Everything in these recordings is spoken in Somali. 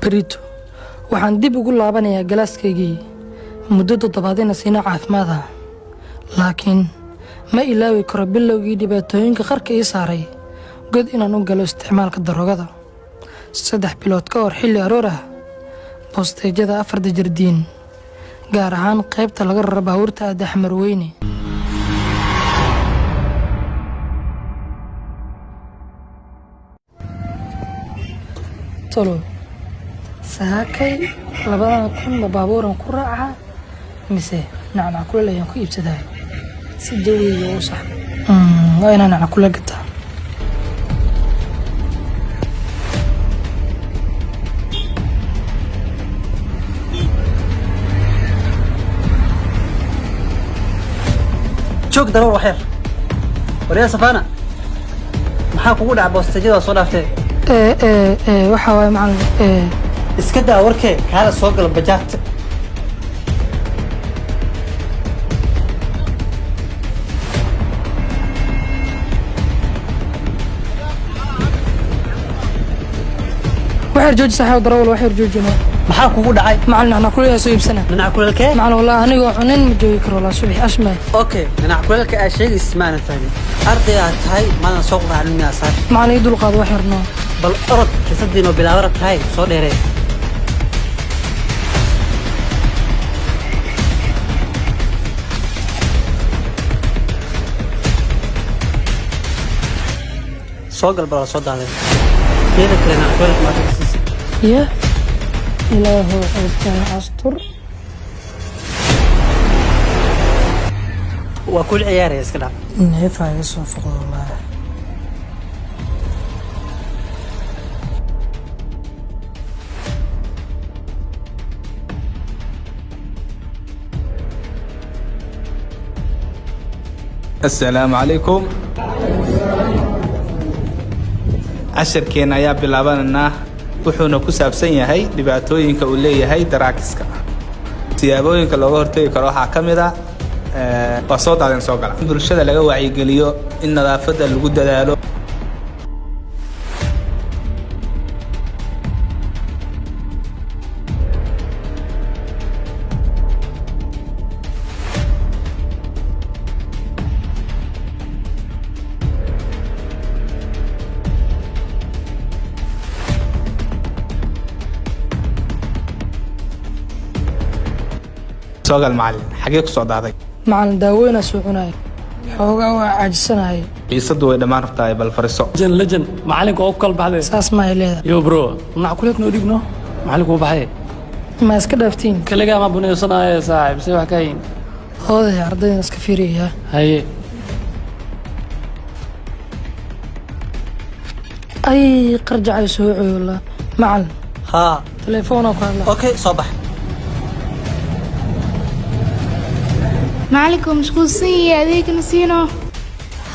بريتو waxaan dib ugu laabanayaa galaaskaygii muddo 7 sano caafimaad ah laakiin ma ilaawi karo bilowgii dhibaatooyinka qarka ii saaray god inaan u galo isticmaalka daroogada 3 bilood ka hor xilli aroor ah boosteejada 4 jardiin gaar ahaan qaybta laga raro baabuurta Axmar Weyne tolo saakay labada kun baabuuran ku raaca mise nacna kula ayaan ku iibsaday si jawiga u sax waa inaan nacna kula gataa joog daro waxyar wariya safana maxaa kugu dhacay boostejada soo dhaaftay waxa way macallin iska daa warkee kaala soo gal bajaajta waxyar jooji saxaab darawal waxyar joojina maxaa kugu dhacay macallin ana kula soo iibsana dhinac kuleelkee macallin wallahi aniga xunin ma joogi karo la subax ashma okay dhinac kuleelka ay sheegaysid maana fahmin arday aad tahay maadan soo quraanin miyaa saar macallin dul qaad waxyarno bal orod xisaddiino bilaawara tahay soo dheeree soo gal bal soo daaday keeda kale dhinac kuleelka ma tagsiis يا إله أبتان أسطر وكل عيار يا سكلا نفع يصفق الله السلام عليكم عشركينا يا بلاباننا wuxuuna ku saabsan yahay dhibaatooyinka uu leeyahay daraakiska siyaabooyinka looga hortagi karo waxa kamid ah waa soo daadin soo gala bulshada laga wacyigeliyo in nadaafadda lagu dadaalo سوق المعلم حقيقة صعداتي معلم داوينا سوقناي حوغا وعاجسناي يصدوا إذا ما رفتاي بالفرصة لجن معلمك أوكل بعد ساس ما إليه يو برو نعقولك نوديبنا معلمك هو بحي ما اسكدفتين كلجا ما بني صناعة يا صاحب سوى حكاين هذا يا أرضي ناس كثيرية هاي أي قرجع يسوعي والله معلم ها تليفونك والله اوكي صباح معلكم مشغول سي هذيك نسينه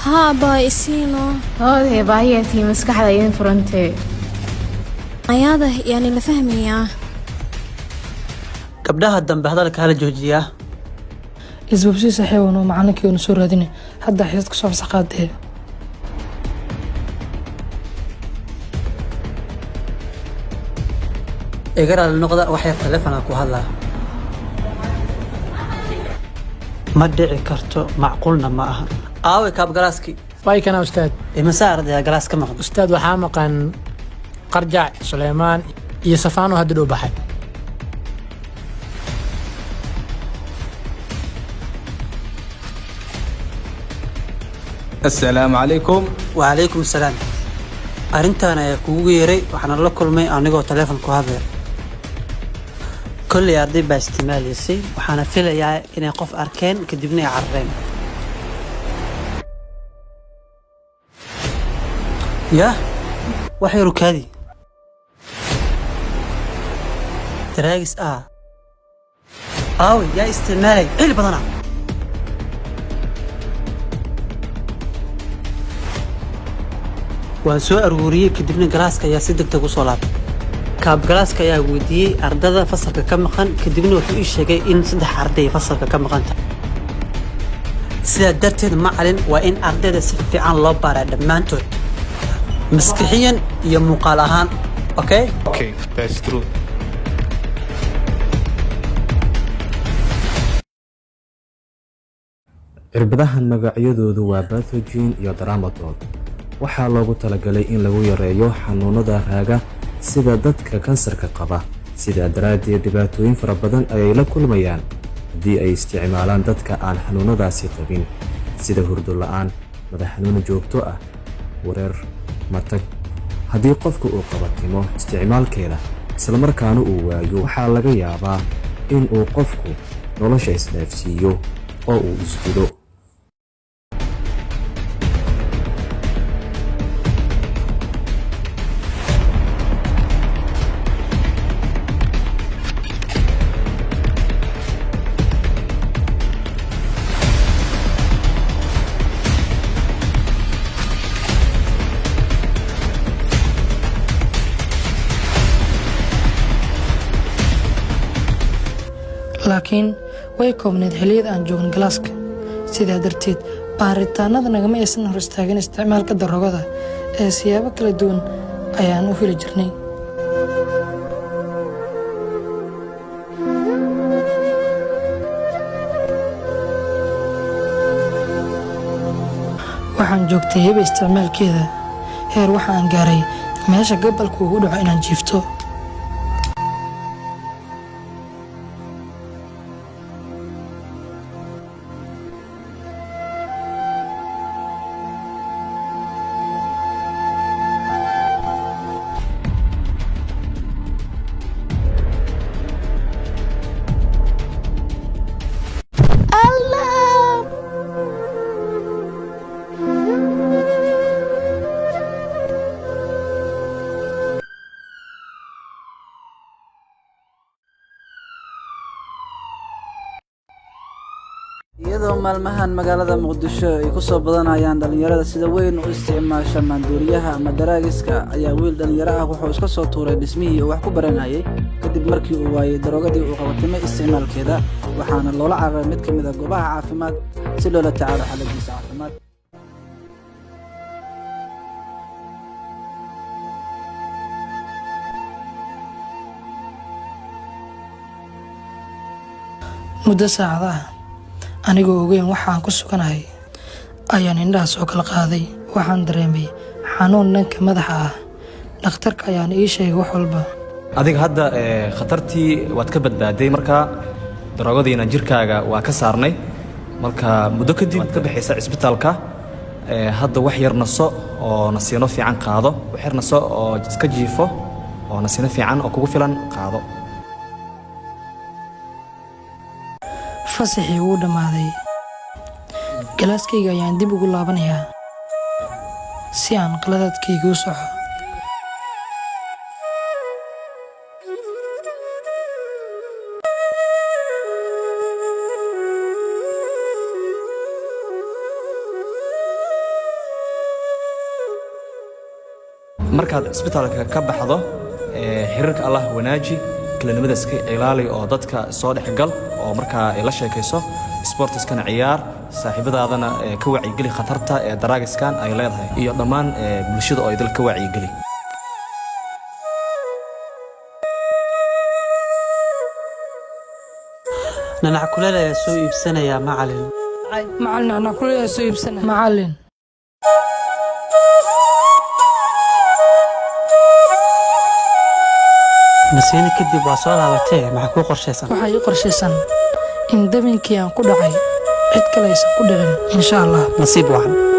ها باي سينو هذه بايتي مسكحة ين فرنتي عياده يعني اللي فهمي يا gabdhaha dambe hadalka hala joojiya isbabsi saxiiwano macallinkii uu soo raadinay hadda xiisad ka soo fasaqaadee igara noqda waxay telefoon ku hadlaa ما دعي كرتو معقولنا ما أهل آوي كاب جلاسكي بايك أنا أستاذ مسار ده جلاس كم أستاذ وحامقا قرجع سليمان يصفانو هدلو بحي السلام عليكم وعليكم السلام أرنتنا يا كوغيري وحنا الله كل ما أنيقو تلفون كهذا كل يردي باستعمال يسي وحنا فيلا يا إني قف أركان كدبني عرين يا وحي ركادي تراجس آوي يا استعمالي اللي بدنا وسو أروريه كدبني جلاسك يا سيدك تقول كاب جلاسك يا ودي أرددا فصلك كم مكان كدبني وحوي شيء إن صدح أردي فصلك كم مكان سيادتي معلن وإن أرددا سفي عن الله بارد ما أنتو مسكحيا يا مقالهان أوكي that's true Cirbadahan magacyadoodu waa Bathogen iyo Tramadol. Waxaa loogu talagalay in lagu yareeyo xanuunada raaga sida dadka kansarka qaba. Sidaa daraaddeed dhibaatooyin fara badan ayay la kulmayaan haddii ay isticmaalaan dadka aan xanuunadaasi qabin, sida hurdo la'aan, madax xanuun joogto ah, wareer, matag. Haddii qofku uu qabatimo isticmaalkeeda isla markaana uu waayo, waxaa laga yaabaa in uu qofku nolosha isdhaafsiiyo oo uu isgudo. laakiin way koobneed xilliyada aan joogin galaaska. Sidaa darteed baaritaanada nagama aysan hor istaagin isticmaalka daroogada ee siyaabo kala duwan ayaan u heli jirnay. waxaan joogtay hebe isticmaalkeeda heer waxaan gaaray meesha gabalku ugu dhaco inaan jiifto. iyadoo maalmahan magaalada Muqdisho ay ku soo badanayaan dhalinyarada sida weyn u isticmaasha maandooriyaha ama daraagiska, ayaa wiil dhalinyaro ah wuxuu iska soo tuuray dhismihii uu wax ku baranayay kadib markii uu waayay daroogadii uu qabatimay isticmaalkeeda, waxaana loola cararay mid ka mid ah goobaha caafimaad si loola tacaalo xaaladiisa caafimaad. muddo saacadaha anigoo ogeyn waxaan ku suganahay ayaan indhaha soo kala qaaday. waxaan dareemay xanuun dhanka madaxa ah. dhakhtarka ayaan ii sheegay wax walba. adiga hadda khatartii waad ka badbaaday, marka daroogadiina jirkaaga waa ka saarnay. marka muddo kadib ka bixaysa isbitaalka, hadda wax yar naso oo nasiino fiican qaado, wax yar naso oo iska jiifo oo nasiino fiican oo kugu filan qaado. fasaxii wuu dhammaaday. galaaskayga ayaan dib ugu laabanayaa si aan qaladaadkayga u soco. markaad isbitaalka ka baxdo, xiriirka Allah wanaaji, kalinimada iska ilaali oo dadka soo dhexgal oo markaa la sheekayso, sportiskana ciyaar, saaxiibadaadana ka wacyigeli khatarta ee daraagiskan ay leedahay, iyo dhammaan bulshada oo ay dal ka wacyigeli. nanac kuleel ayaa soo iibsanaya macallin. nanac kuleel ayaa soo iibsanaya macallin. nasiino kadib waa soo laabatee, maxaa kuu qorshaysan? waxaa ii qorshaysan in dabinkii aan ku dhacay cid kale aysan ku dhicin insha Allah. nasiib wacan.